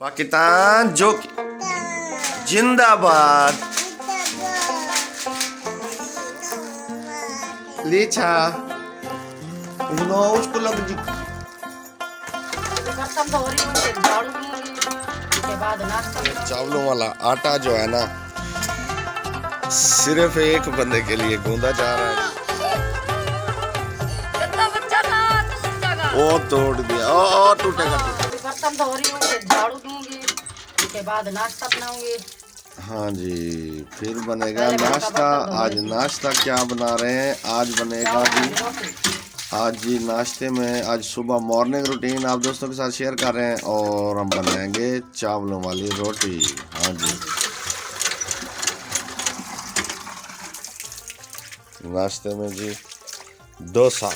पाकिस्तान जो जिंदाबाद। लीचा उनो उसको लग जी चावलों वाला आटा जो है ना सिर्फ एक बंदे के लिए गूंदा जा रहा है। ओ तोड़ दिया, ओ टूटेगा बर्तन धो रही हूँ, झाड़ू दूंगी, उसके बाद नाश्ता बनाऊंगी। हाँ जी, फिर बनेगा नाश्ता। आज नाश्ता क्या बना रहे हैं? आज बनेगा जी, आज जी नाश्ते में आज सुबह मॉर्निंग रूटीन आप दोस्तों के साथ शेयर कर रहे हैं और हम बनाएंगे चावलों वाली रोटी। हाँ जी, नाश्ते में जी डोसा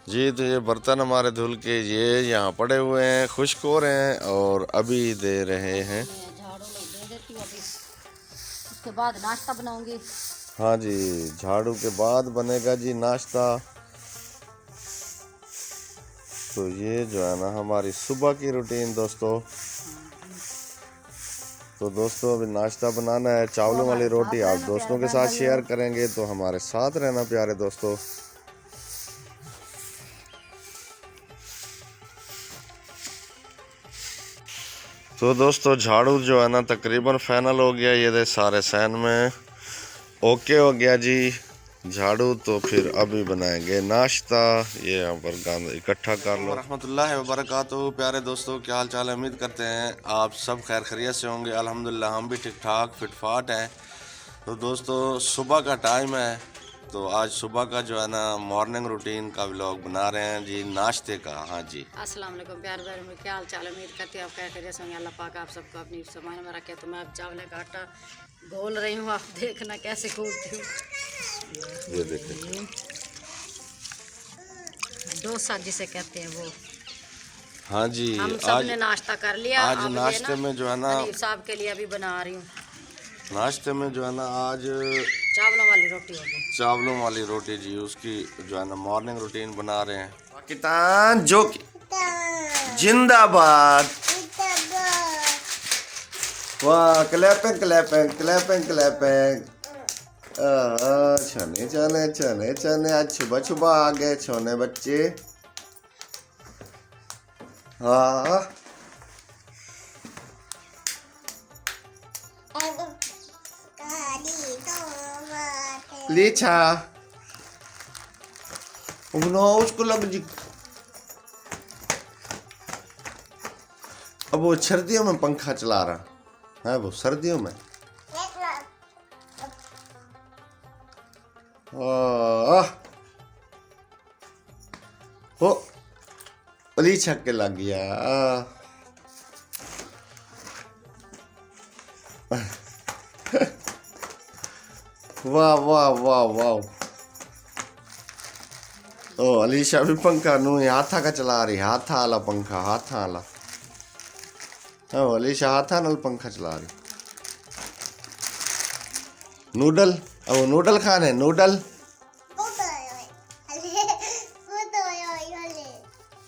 जी। तो ये बर्तन हमारे धुल के ये यहाँ पड़े हुए हैं, खुश्क हो रहे हैं और अभी दे रहे हैं। झाड़ू दे देती हूँ अभी, उसके बाद नाश्ता बनाऊंगी। हाँ जी, झाड़ू के बाद बनेगा जी नाश्ता। तो ये जो है ना हमारी सुबह की रूटीन दोस्तों। तो दोस्तों अभी नाश्ता बनाना है, चावलों वाली रोटी आप दोस्तों के साथ शेयर करेंगे, तो हमारे साथ रहना प्यारे दोस्तों। तो दोस्तों झाड़ू जो है ना तकरीबन फाइनल हो गया, ये दे सारे सैन में ओके हो गया जी झाड़ू। तो फिर अभी बनाएंगे नाश्ता। ये यहाँ पर गंद इकट्ठा कर लो। रहमतुल्लाहि व बरकातहू। प्यारे दोस्तों क्या हाल चाल है? उम्मीद करते हैं आप सब खैर खैरियत से होंगे। अल्हम्दुलिल्लाह हम भी ठीक ठाक फिट फाट हैं। तो दोस्तों सुबह का टाइम है, तो आज सुबह का जो है ना मॉर्निंग रूटीन का व्लॉग बना रहे हैं जी, नाश्ते का। हाँ जी, अस्सलाम वालेकुम प्यारे भाई, में क्या हाल चाल है? उम्मीद करती हूँ आप क्या खैरियत से होंगे। अल्लाह पाक आप सबको अपनी समाने में रखे। तो मैं अब चावल का आटा घोल रही हूँ, आप देखना कैसे घोलती हूँ। ये देखें डोसा जिसे कहते हैं वो। हाँ जी, हम सबने नाश्ता कर लिया। आज नाश्ते में जो है ना हनीफ साहब के लिए अभी बना रही हूँ। नाश्ते में जो है ना आज चावलों वाली रोटी होगी, चावलों वाली रोटी जी, उसकी जो है ना मॉर्निंग रूटीन बना रहे हैं। पाकिस्तान जो जिंदाबाद। वाह, क्लैपिंग क्लैपिंग क्लैपिंग क्लैपिंग। छने छने छने छने, आज सुबह सुबह आ गए छोने बच्चे। हाँ लीचा उनो उसको लग जी। अब वो सर्दियों में पंखा चला रहा है, वो सर्दियों में। हो लीचा के लग गया। वाह वाह वाह वाह। ओ अलीशा भी पंखा नू हाथा का चला रही, हाथा वाला पंखा, हाथा वाला। ओ अलीशा हाथा नाल पंखा चला रही। नूडल, अब नूडल खाने, नूडल।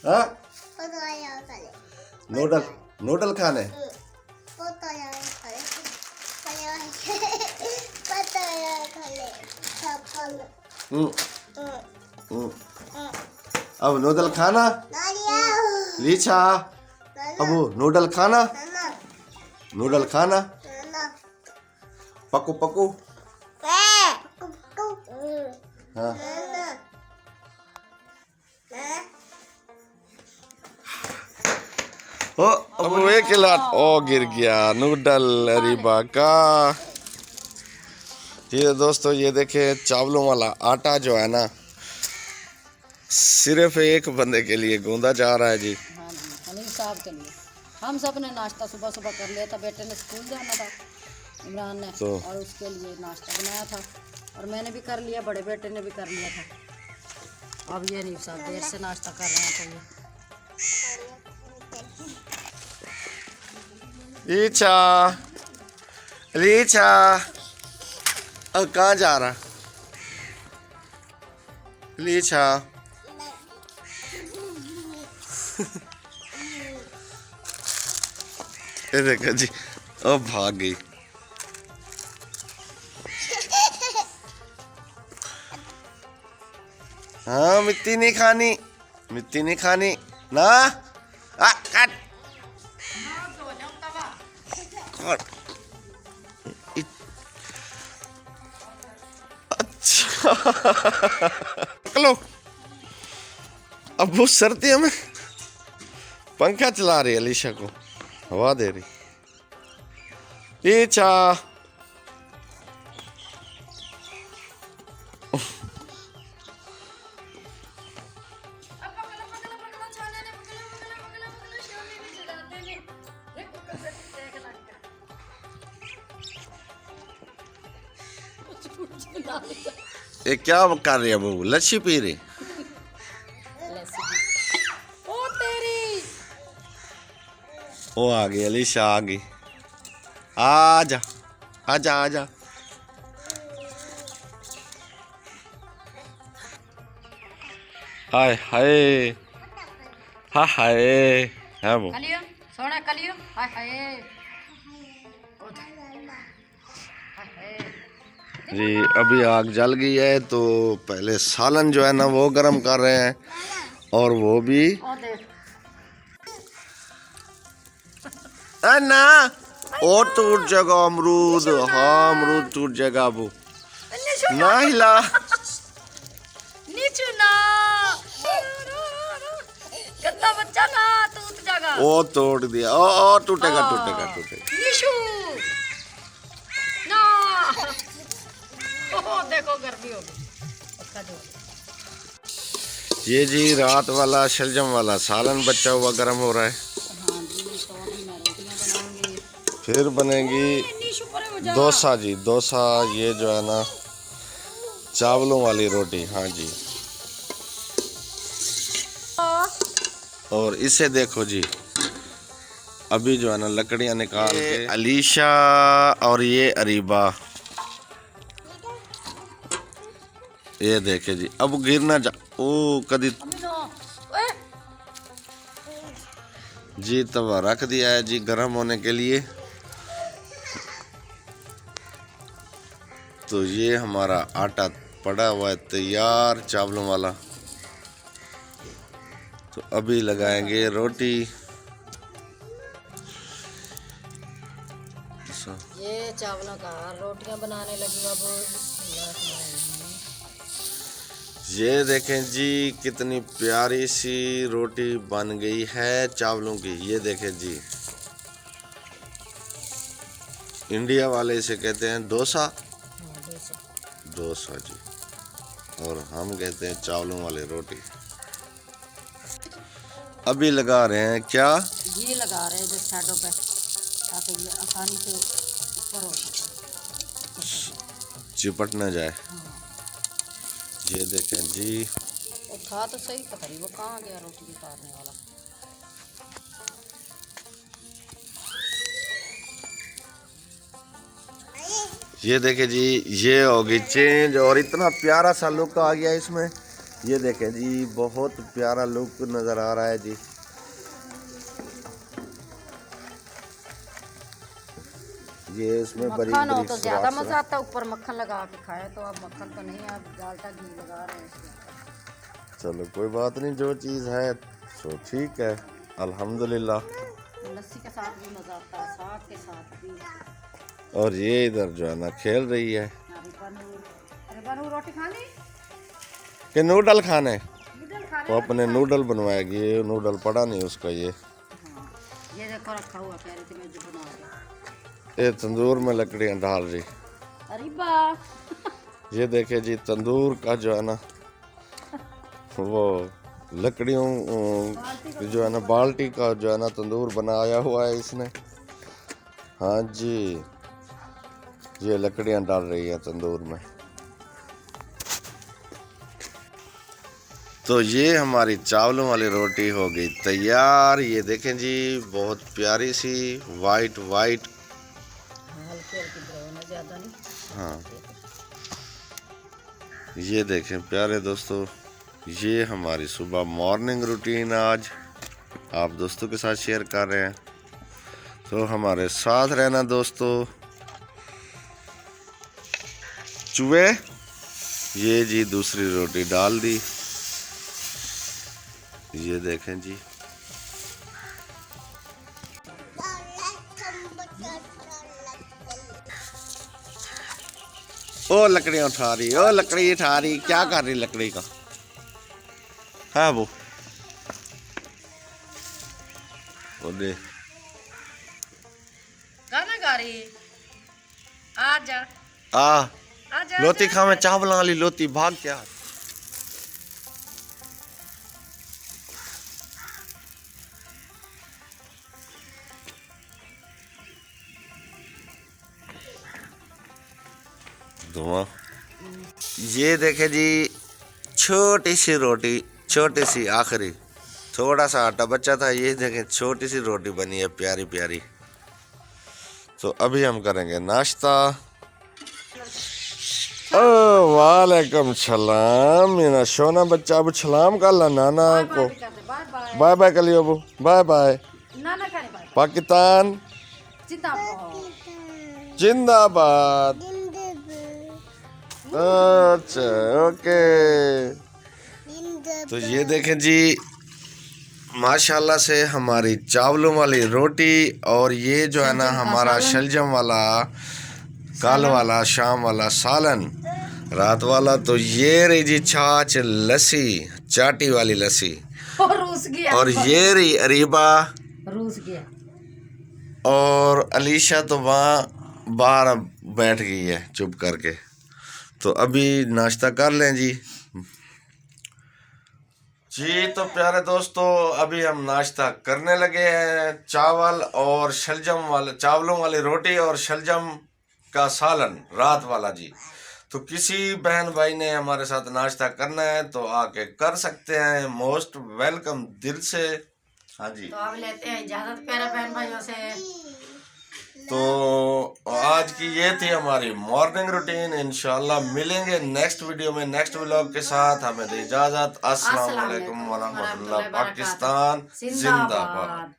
हाँ नूडल, नूडल खाने। अब नूडल खाना लीचा, अब नूडल खाना, नूडल खाना। पकू पकू। हाँ ओ अब एक खिलाट ओ गिर गया नूडल अरीबा का। ये दोस्तों ये देखे चावलों वाला आटा जो है ना सिर्फ एक बंदे के लिए गूंदा जा रहा है जी। हाँ जी, हनीफ साहब के लिए। हम सब ने नाश्ता सुबह सुबह कर लिया था, बेटे ने स्कूल जाना था इमरान ने, तो और उसके लिए नाश्ता बनाया था और मैंने भी कर लिया, बड़े बेटे ने भी कर लिया था। अब ये हनीफ साहब देर से नाश्ता कर रहे हैं। तो लीचा लीचा अब कहाँ जा रहा लीचा? ये देखो जी, ओ भाग गई। हाँ मिट्टी नहीं खानी, मिट्टी नहीं खानी ना। Cut cut. अच्छा चलो, अब वो सर्दियों में पंखा चला रही है अलीशा को, हवा दे रही। ये चा ये क्या कर रही है बबू? लस्सी पी रही। ओ तेरी वो आ गई अलीशा, आ गई। आजा आजा आजा। हाय हाय, हाय हाय है वो। कलियो सोना कलियो, हाय हाय हाय। जी अभी आग जल गई है, तो पहले सालन जो है ना वो गरम कर रहे हैं, और वो भी ओ देख ना। और टूट जाएगा अमरूद, हाँ अमरूद टूट जाएगा। वो ना हिला। नीचू ना गंदा बच्चा ना टूट जाएगा। ओ तोड़ दिया, ओ टूटेगा टूटेगा टूटेगा। नीचू ना। ओ देखो गर्मी हो गई पक्का जो। ये जी रात वाला शलजम वाला सालन बचा हुआ गरम हो रहा है। हाँ जी, तो अभी मैं रोटियां बनाऊंगी। फिर बनेगी नीचू परे हो जा। डोसा जी, डोसा। ये जो है ना चावलों वाली रोटी, हाँ जी। और इसे देखो जी, अभी जो है ना लकड़ियां निकाल के अलीशा और ये अरीबा, ये देखे जी। अब गिरना जा, ओ कदी जी तवा रख दिया है जी गर्म होने के लिए। तो ये हमारा आटा पड़ा हुआ है तैयार चावलों वाला। तो अभी लगाएंगे रोटी। ये चावलों का रोटियां बनाने लगी बाबू। ये देखें जी कितनी प्यारी सी रोटी बन गई है चावलों की। ये देखें जी, इंडिया वाले इसे कहते हैं डोसा, डोसा जी, और हम कहते हैं चावलों वाली रोटी। अभी लगा रहे हैं क्या? ये लगा रहे हैं जो साइडों पे, ताकि ये आसानी से ऊपर हो सके, चिपट ना जाए। ये देखें जी, और था तो सही, पता नहीं वो कहाँ गया रोटी उतारने वाला। ये देखें जी, ये होगी चेंज, और इतना प्यारा सा लुक आ गया इसमें। ये देखें जी, बहुत प्यारा लुक नज़र आ रहा है जी। ये इसमें बड़ी मक्खन हो बड़ी तो ज़्यादा मज़ा आता है, ऊपर मक्खन लगा के खाए। तो अब मक्खन तो नहीं, आप डालडा घी लगा रहे हैं इसमें। चलो कोई बात नहीं, जो चीज़ है तो ठीक है, अल्हम्दुलिल्लाह। लस्सी के साथ भी मज़ा आता है, साग के साथ भी। और ये इधर जो है ना खेल रही है अरे बनू रोटी खानी, कि नूडल खाने। नूडल खाने। वो अपने नूडल बनवाएगी, ये नूडल पड़ा नहीं उसका। ये हाँ, ये देखो रखा हुआ, कह रही थी मैं जो बना रही। ये तंदूर में लकड़ियां डाल रही। अरे बा ये देखे जी, तंदूर का जो है ना वो लकड़ियों जो है ना बाल्टी का जो है ना तंदूर बनाया हुआ है इसने। हाँ जी, ये लकड़ियां डाल रही है तंदूर में। तो ये हमारी चावलों वाली रोटी हो गई तैयार। ये देखें जी, बहुत प्यारी सी वाइट वाइट। हल्की हल्की ब्राउन है, ज़्यादा नहीं। हाँ, ये देखें प्यारे दोस्तों, ये हमारी सुबह मॉर्निंग रूटीन आज। आप दोस्तों के साथ शेयर कर रहे हैं। तो हमारे साथ रहना दोस्तों। चूहे, ये जी दूसरी रोटी डाल दी, ये देखें जी। ओ लकड़ियाँ उठा रही, ओ लकड़ी उठा रही, क्या कर रही लकड़ी का है वो दे। गाना गा रही, आजा आजा लोती खा में चावल वाली लोती भाग क्या। धुआं, ये देखे जी छोटी सी रोटी, छोटी सी आखिरी थोड़ा सा आटा बचा था, ये देखें छोटी सी रोटी बनी है प्यारी प्यारी। तो अभी हम करेंगे नाश्ता। ओ वालेकुम सलाम मेरा सोना बच्चा, अब सलाम कर ला नाना को, बाय बाय कर लियो, बाय बाय। पाकिस्तान जिंदाबाद। अच्छा ओके। तो ये देखें जी माशाल्लाह से हमारी चावलों वाली रोटी, और ये जो है ना हमारा शलजम वाला कल वाला शाम वाला सालन रात वाला। तो ये रही जी छाछ लस्सी, चाटी वाली लस्सी, और ये रही अरीबा रूस गया, और अलीशा तो वहाँ बाहर बैठ गई है चुप करके। तो अभी नाश्ता कर लें जी। जी तो प्यारे दोस्तों अभी हम नाश्ता करने लगे हैं। चावल और शलजम वाले, चावलों वाली रोटी और शलजम का सालन रात वाला जी। तो किसी बहन भाई ने हमारे साथ नाश्ता करना है तो आके कर सकते हैं, मोस्ट वेलकम दिल से। हाँ जी, तो अब लेते हैं इजाजत प्यारे बहन भाइयों से। तो आज की ये थी हमारी मॉर्निंग रूटीन। इंशाल्लाह मिलेंगे नेक्स्ट वीडियो में नेक्स्ट व्लॉग के साथ। हमें दे इजाजत। अस्सलाम वालेकुम व रहमतुल्लाह। पाकिस्तान जिंदाबाद।